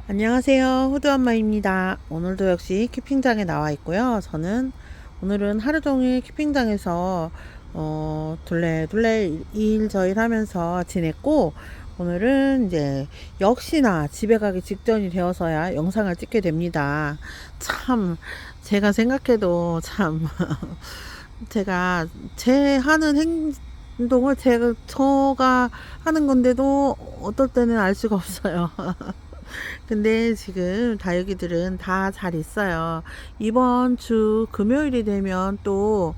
안녕하세요. 후드엄마입니다. 오늘도 역시 키핑장에 나와 있고요. 오늘은 하루 종일 키핑장에서 둘레둘레 일저일 하면서 지냈고, 오늘은 이제 역시나 집에 가기 직전이 되어서야 영상을 찍게 됩니다. 참 제가 생각해도 참 제가 제 하는 행동을 제가 하는 건데도 어떨 때는 알 수가 없어요. 근데 지금 다육이들은 다 잘 있어요. 이번 주 금요일이 되면 또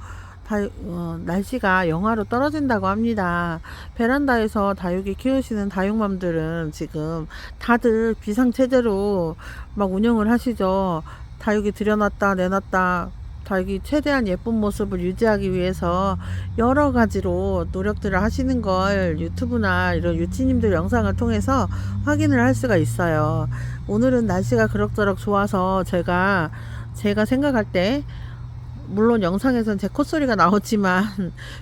날씨가 영하로 떨어진다고 합니다. 베란다에서 다육이 키우시는 다육맘들은 지금 다들 비상체제로 막 운영을 하시죠. 다육이 들여놨다 내놨다 자기 최대한 예쁜 모습을 유지하기 위해서 여러 가지로 노력들을 하시는 걸 유튜브나 이런 유치님들 영상을 통해서 확인을 할 수가 있어요. 오늘은 날씨가 그럭저럭 좋아서 제가 생각할 때, 물론 영상에선 제 콧소리가 나오지만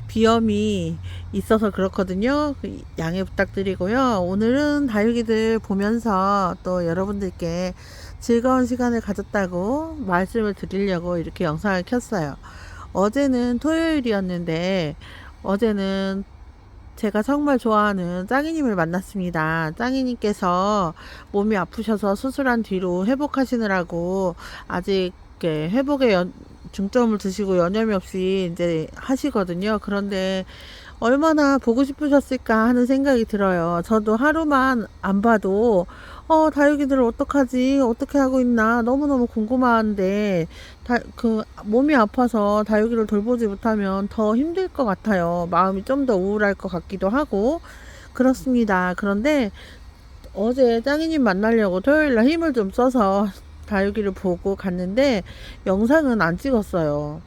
비염이 있어서 그렇거든요. 양해 부탁드리고요. 오늘은 다육이들 보면서 또 여러분들께 즐거운 시간을 가졌다고 말씀을 드리려고 이렇게 영상을 켰어요. 어제는 토요일이었는데, 어제는 제가 정말 좋아하는 짱이님을 만났습니다. 짱이님께서 몸이 아프셔서 수술한 뒤로 회복하시느라고 아직 회복에 중점을 두시고 여념이 없이 이제 하시거든요. 그런데 얼마나 보고 싶으셨을까 하는 생각이 들어요. 저도 하루만 안 봐도 다육이들 어떡하지? 어떻게 하고 있나? 너무너무 궁금한데 몸이 아파서 다육이를 돌보지 못하면 더 힘들 것 같아요. 마음이 좀 더 우울할 것 같기도 하고 그렇습니다. 그런데 어제 짱이님 만나려고 토요일날 힘을 좀 써서 다육이를 보고 갔는데 영상은 안 찍었어요.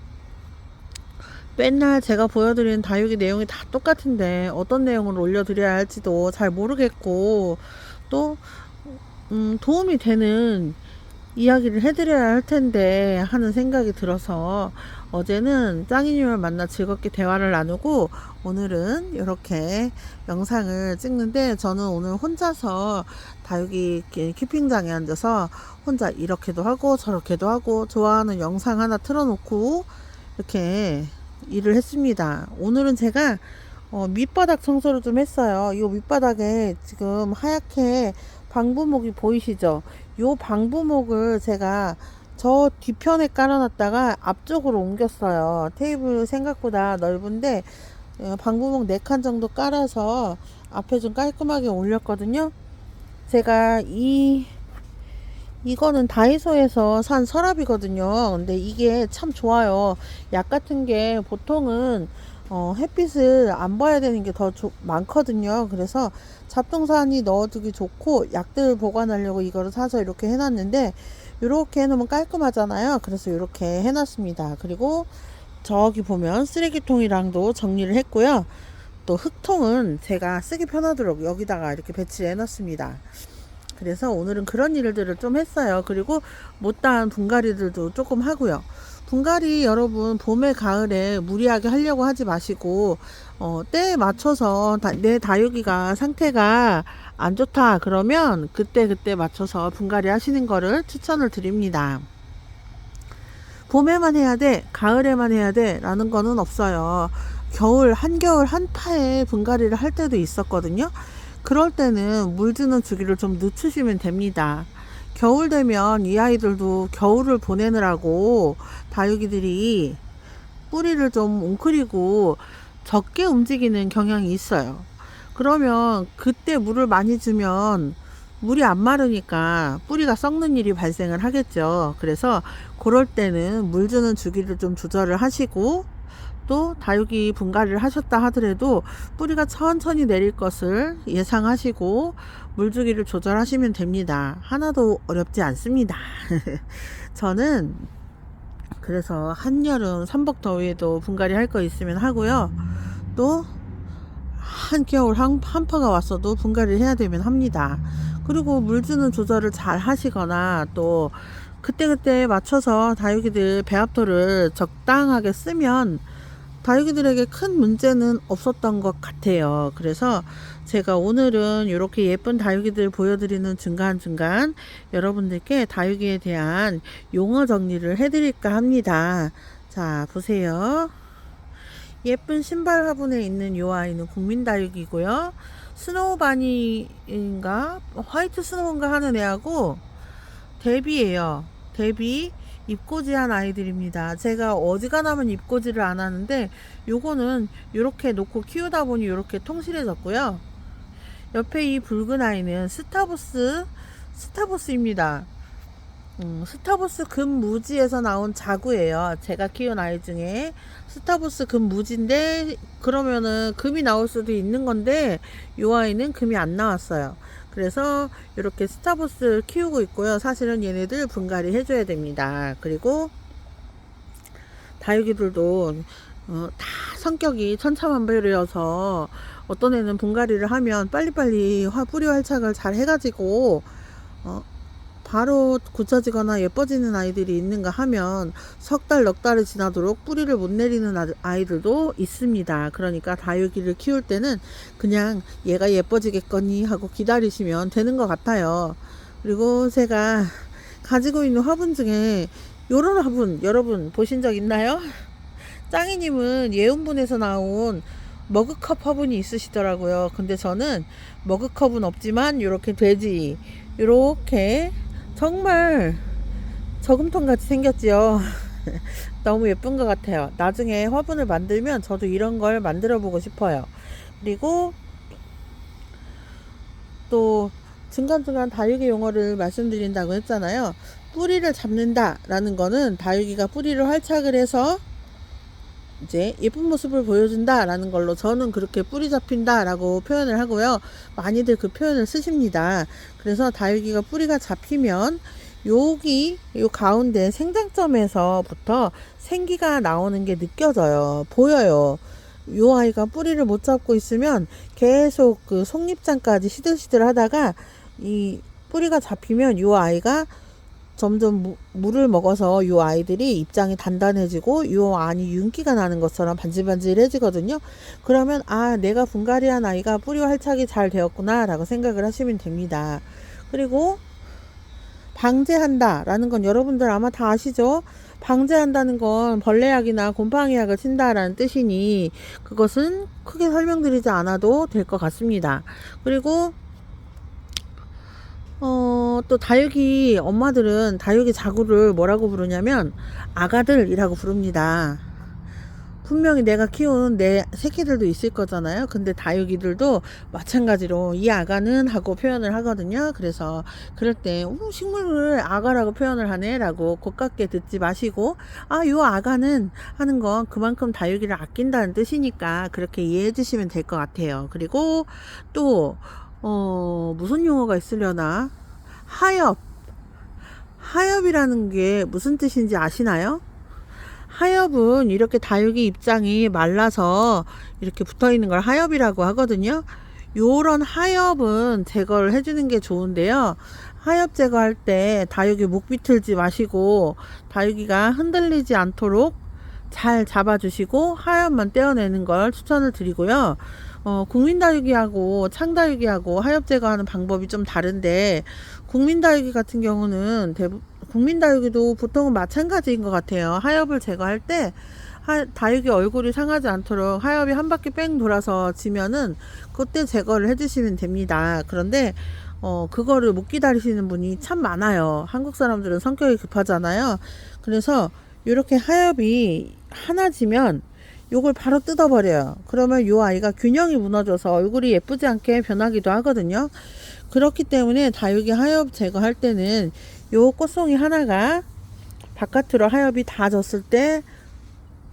맨날 제가 보여드리는 다육이 내용이 다 똑같은데 어떤 내용을 올려드려야 할지도 잘 모르겠고, 또 도움이 되는 이야기를 해드려야 할 텐데 하는 생각이 들어서 어제는 짱이님을 만나 즐겁게 대화를 나누고, 오늘은 이렇게 영상을 찍는데, 저는 오늘 혼자서 다육이 키핑장에 앉아서 혼자 이렇게도 하고 저렇게도 하고 좋아하는 영상 하나 틀어놓고 이렇게 일을 했습니다. 오늘은 제가 밑바닥 청소를 좀 했어요. 이 밑바닥에 지금 하얗게 방부목이 보이시죠? 이 방부목을 제가 저 뒤편에 깔아놨다가 앞쪽으로 옮겼어요. 테이블 생각보다 넓은데 방부목 4칸 정도 깔아서 앞에 좀 깔끔하게 올렸거든요. 제가 이거는 다이소에서 산 서랍이거든요. 근데 이게 참 좋아요. 약 같은 게 보통은 햇빛을 안 봐야 되는 게 더 많거든요. 그래서 잡동사니 넣어두기 좋고, 약들 보관하려고 이거를 사서 이렇게 해놨는데, 이렇게 해놓으면 깔끔하잖아요. 그래서 이렇게 해놨습니다. 그리고 저기 보면 쓰레기통이랑도 정리를 했고요. 또 흙통은 제가 쓰기 편하도록 여기다가 이렇게 배치를 해놨습니다. 그래서 오늘은 그런 일들을 좀 했어요. 그리고 못다한 분갈이들도 조금 하고요. 분갈이 여러분 봄에 가을에 무리하게 하려고 하지 마시고 때에 맞춰서 내 다육이가 상태가 안 좋다 그러면 그때 맞춰서 분갈이 하시는 거를 추천을 드립니다. 봄에만 해야 돼, 가을에만 해야 돼 라는 거는 없어요. 한겨울 한파에 분갈이를 할 때도 있었거든요. 그럴 때는 물 주는 주기를 좀 늦추시면 됩니다. 겨울 되면 이 아이들도 겨울을 보내느라고 다육이들이 뿌리를 좀 웅크리고 적게 움직이는 경향이 있어요. 그러면 그때 물을 많이 주면 물이 안 마르니까 뿌리가 썩는 일이 발생을 하겠죠. 그래서 그럴 때는 물 주는 주기를 좀 조절을 하시고, 또 다육이 분갈이를 하셨다 하더라도 뿌리가 천천히 내릴 것을 예상하시고 물주기를 조절하시면 됩니다. 하나도 어렵지 않습니다. 저는 그래서 한여름 삼복더위에도 분갈이 할 거 있으면 하고요. 또 한겨울 한파가 왔어도 분갈이를 해야 되면 합니다. 그리고 물 주는 조절을 잘 하시거나, 또 그때그때 맞춰서 다육이들 배합토를 적당하게 쓰면 다육이들에게 큰 문제는 없었던 것 같아요. 그래서 제가 오늘은 이렇게 예쁜 다육이들 보여드리는 중간중간 여러분들께 다육이에 대한 용어 정리를 해드릴까 합니다. 자, 보세요. 예쁜 신발 화분에 있는 요 아이는 국민다육이고요. 스노우바니인가 화이트 스노우인가 하는 애하고 데비예요. 데비 입꼬지한 아이들입니다. 제가 어지간하면 입꼬지를 안 하는데 요거는 이렇게 놓고 키우다 보니 이렇게 통실해졌고요. 옆에 이 붉은 아이는 스타보스입니다. 스타보스 금무지에서 나온 자구예요. 제가 키운 아이 중에 스타보스 금무지인데 그러면은 금이 나올 수도 있는 건데 요 아이는 금이 안 나왔어요. 그래서 이렇게 스타보스를 키우고 있고요. 사실은 얘네들 분갈이 해줘야 됩니다. 그리고 다육이들도 다 성격이 천차만별이어서 어떤 애는 분갈이를 하면 빨리빨리 뿌리 활착을 잘 해가지고 바로 굳혀지거나 예뻐지는 아이들이 있는가 하면 석 달, 넉 달이 지나도록 뿌리를 못 내리는 아이들도 있습니다. 그러니까 다육이를 키울 때는 그냥 얘가 예뻐지겠거니 하고 기다리시면 되는 것 같아요. 그리고 제가 가지고 있는 화분 중에 요런 화분 여러분 보신 적 있나요? 짱이님은 예운분에서 나온 머그컵 화분이 있으시더라고요. 근데 저는 머그컵은 없지만 요렇게 돼지 요렇게 정말 저금통 같이 생겼지요. 너무 예쁜 것 같아요. 나중에 화분을 만들면 저도 이런 걸 만들어 보고 싶어요. 그리고 또 중간중간 다육이 용어를 말씀드린다고 했잖아요. 뿌리를 잡는다 라는 거는 다육이가 뿌리를 활착을 해서 이제 예쁜 모습을 보여준다 라는 걸로 저는 그렇게 뿌리 잡힌다 라고 표현을 하고요. 많이들 그 표현을 쓰십니다. 그래서 다육이가 뿌리가 잡히면 여기 요 가운데 생장점에서부터 생기가 나오는 게 느껴져요. 보여요. 요 아이가 뿌리를 못 잡고 있으면 계속 그 속립장까지 시들시들 하다가 이 뿌리가 잡히면 요 아이가 점점 물을 먹어서 요 아이들이 입장이 단단해지고 요 안이 윤기가 나는 것처럼 반질반질해지거든요. 그러면 아 내가 분갈이한 아이가 뿌리 활착이 잘 되었구나 라고 생각을 하시면 됩니다. 그리고 방제한다 라는 건 여러분들 아마 다 아시죠? 방제한다는 건 벌레약이나 곰팡이약을 친다라는 뜻이니 그것은 크게 설명드리지 않아도 될 것 같습니다. 그리고 또 다육이 엄마들은 다육이 자구를 뭐라고 부르냐면 아가들이라고 부릅니다. 분명히 내가 키운 내 새끼들도 있을 거잖아요. 근데 다육이들도 마찬가지로 이 아가는 하고 표현을 하거든요. 그래서 그럴 때 식물을 아가라고 표현을 하네 라고 고깝게 듣지 마시고 요 아가는 하는 건 그만큼 다육이를 아낀다는 뜻이니까 그렇게 이해해 주시면 될 것 같아요. 그리고 또 무슨 용어가 있으려나? 하엽이라는 게 무슨 뜻인지 아시나요? 하엽은 이렇게 다육이 입장이 말라서 이렇게 붙어 있는 걸 하엽이라고 하거든요. 요런 하엽은 제거를 해주는 게 좋은데요. 하엽 제거할 때 다육이 목 비틀지 마시고 다육이가 흔들리지 않도록 잘 잡아주시고 하엽만 떼어내는 걸 추천을 드리고요. 국민다육이하고 창다육이하고 하엽 제거하는 방법이 좀 다른데 국민다육이 같은 경우는 국민다육이도 보통은 마찬가지인 것 같아요. 하엽을 제거할 때 다육이 얼굴이 상하지 않도록 하엽이 한 바퀴 뺑 돌아서 지면은 그때 제거를 해주시면 됩니다. 그런데 그거를 못 기다리시는 분이 참 많아요. 한국 사람들은 성격이 급하잖아요. 그래서 이렇게 하엽이 하나 지면 요걸 바로 뜯어버려요. 그러면 요 아이가 균형이 무너져서 얼굴이 예쁘지 않게 변하기도 하거든요. 그렇기 때문에 다육이 하엽 제거할 때는 요 꽃송이 하나가 바깥으로 하엽이 다 졌을 때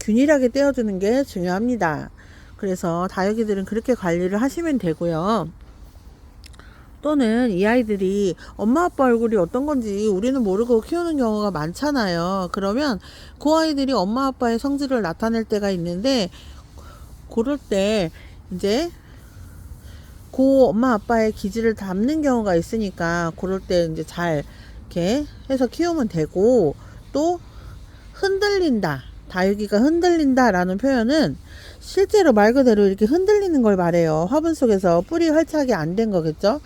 균일하게 떼어주는 게 중요합니다. 그래서 다육이들은 그렇게 관리를 하시면 되고요. 또는 이 아이들이 엄마 아빠 얼굴이 어떤 건지 우리는 모르고 키우는 경우가 많잖아요. 그러면 그 아이들이 엄마 아빠의 성질을 나타낼 때가 있는데 그럴 때 이제 그 엄마 아빠의 기질을 담는 경우가 있으니까 그럴 때 이제 잘 이렇게 해서 키우면 되고 또 흔들린다. 다육이가 흔들린다 라는 표현은 실제로 말 그대로 이렇게 흔들리는 걸 말해요. 화분 속에서 뿌리 활착이 안 된 거겠죠.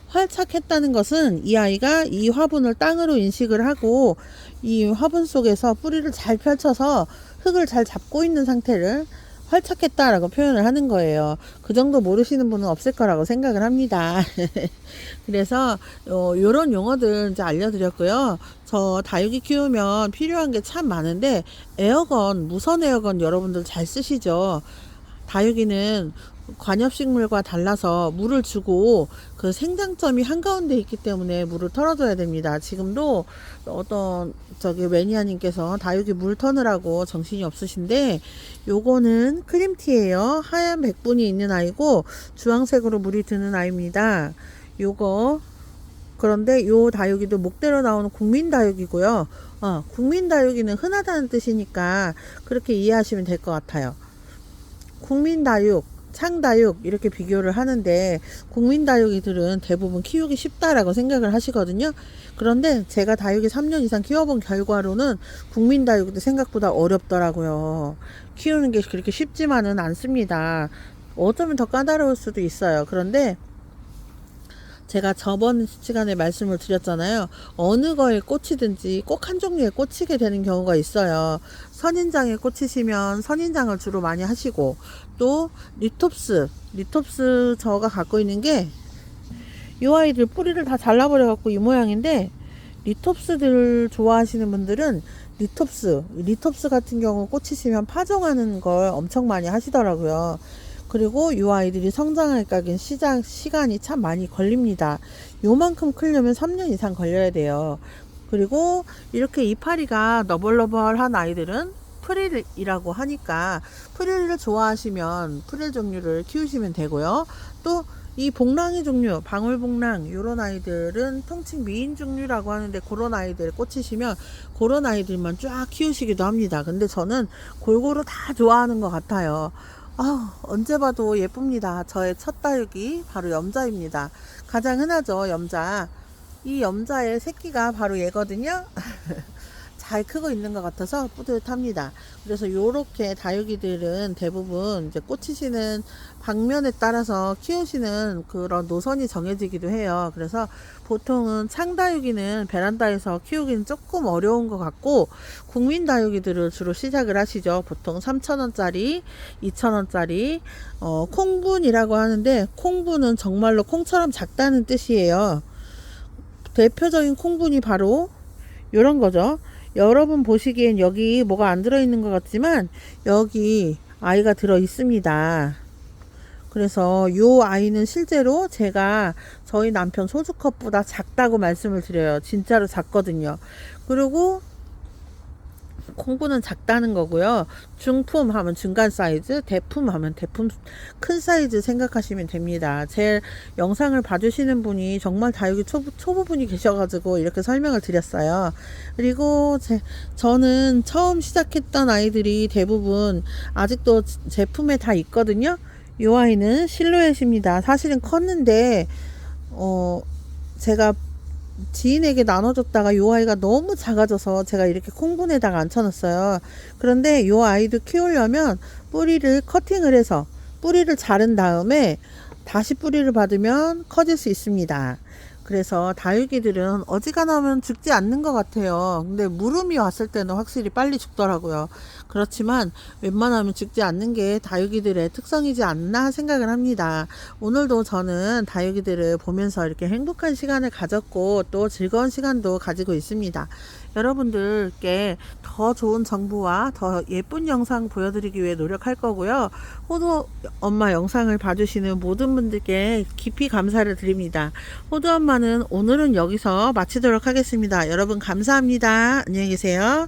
활착했다는 것은 이 아이가 이 화분을 땅으로 인식을 하고 이 화분 속에서 뿌리를 잘 펼쳐서 흙을 잘 잡고 있는 상태를 활착했다라고 표현을 하는 거예요. 그 정도 모르시는 분은 없을 거라고 생각을 합니다. 그래서 요런 용어들 이제 알려드렸고요. 저 다육이 키우면 필요한 게 참 많은데 에어건, 무선 에어건 여러분들 잘 쓰시죠? 다육이는 관엽식물과 달라서 물을 주고 그 생장점이 한가운데 있기 때문에 물을 털어줘야 됩니다. 지금도 어떤 저기 매니아님께서 다육이 물 터느라고 정신이 없으신데 요거는 크림티예요. 하얀 백분이 있는 아이고 주황색으로 물이 드는 아이입니다. 요거 그런데 요 다육이도 목대로 나오는 국민다육이고요. 국민다육이는 흔하다는 뜻이니까 그렇게 이해하시면 될 것 같아요. 국민다육, 창다육 이렇게 비교를 하는데 국민다육이들은 대부분 키우기 쉽다라고 생각을 하시거든요. 그런데 제가 다육이 3년 이상 키워본 결과로는 국민다육이도 생각보다 어렵더라고요. 키우는 게 그렇게 쉽지만은 않습니다. 어쩌면 더 까다로울 수도 있어요. 그런데 제가 저번 시간에 말씀을 드렸잖아요. 어느 거에 꽂히든지 꼭 한 종류에 꽂히게 되는 경우가 있어요. 선인장에 꽂히시면 선인장을 주로 많이 하시고 또 리톱스 저가 갖고 있는 게 이 아이들 뿌리를 다 잘라버려 갖고 이 모양인데 리톱스들 좋아하시는 분들은 리톱스 같은 경우 꽂히시면 파종하는 걸 엄청 많이 하시더라고요. 그리고 이 아이들이 성장할까긴 시간이 참 많이 걸립니다. 요만큼 크려면 3년 이상 걸려야 돼요. 그리고 이렇게 이파리가 너벌너벌한 아이들은 프릴이라고 하니까 프릴을 좋아하시면 프릴 종류를 키우시면 되고요. 또 이 복랑이 종류, 방울복랑 요런 아이들은 통칭 미인 종류라고 하는데 그런 아이들 꽂히시면 그런 아이들만 쫙 키우시기도 합니다. 근데 저는 골고루 다 좋아하는 것 같아요. 언제 봐도 예쁩니다. 저의 첫 다육이 바로 염자입니다. 가장 흔하죠, 염자. 이 염자의 새끼가 바로 얘거든요. 잘 크고 있는 것 같아서 뿌듯합니다. 그래서 요렇게 다육이들은 대부분 이제 꽂히시는 방면에 따라서 키우시는 그런 노선이 정해지기도 해요. 그래서 보통은 창다육이는 베란다에서 키우기는 조금 어려운 것 같고 국민다육이들을 주로 시작을 하시죠. 보통 3,000원짜리, 2,000원짜리 콩분이라고 하는데 콩분은 정말로 콩처럼 작다는 뜻이에요. 대표적인 콩분이 바로 요런 거죠. 여러분 보시기엔 여기 뭐가 안 들어있는 것 같지만 여기 아이가 들어 있습니다. 그래서 요 아이는 실제로 제가 저희 남편 소주컵보다 작다고 말씀을 드려요. 진짜로 작거든요. 그리고 콩분은 작다는 거고요. 중품 하면 중간 사이즈, 대품 하면 대품 큰 사이즈 생각하시면 됩니다. 제 영상을 봐주시는 분이 정말 다육이 초보분이 계셔가지고 이렇게 설명을 드렸어요. 그리고 저는 처음 시작했던 아이들이 대부분 아직도 제품에 다 있거든요. 이 아이는 실루엣입니다. 사실은 컸는데 제가 지인에게 나눠줬다가 요 아이가 너무 작아져서 제가 이렇게 콩분에다가 앉혀놨어요. 그런데 요 아이도 키우려면 뿌리를 커팅을 해서 뿌리를 자른 다음에 다시 뿌리를 받으면 커질 수 있습니다. 그래서 다육이들은 어지간하면 죽지 않는 것 같아요. 근데 물음이 왔을 때는 확실히 빨리 죽더라고요. 그렇지만 웬만하면 죽지 않는 게 다육이들의 특성이지 않나 생각을 합니다. 오늘도 저는 다육이들을 보면서 이렇게 행복한 시간을 가졌고 또 즐거운 시간도 가지고 있습니다. 여러분들께 더 좋은 정보와 더 예쁜 영상 보여드리기 위해 노력할 거고요. 호두 엄마 영상을 봐주시는 모든 분들께 깊이 감사를 드립니다. 호두 엄마는 오늘은 여기서 마치도록 하겠습니다. 여러분 감사합니다. 안녕히 계세요.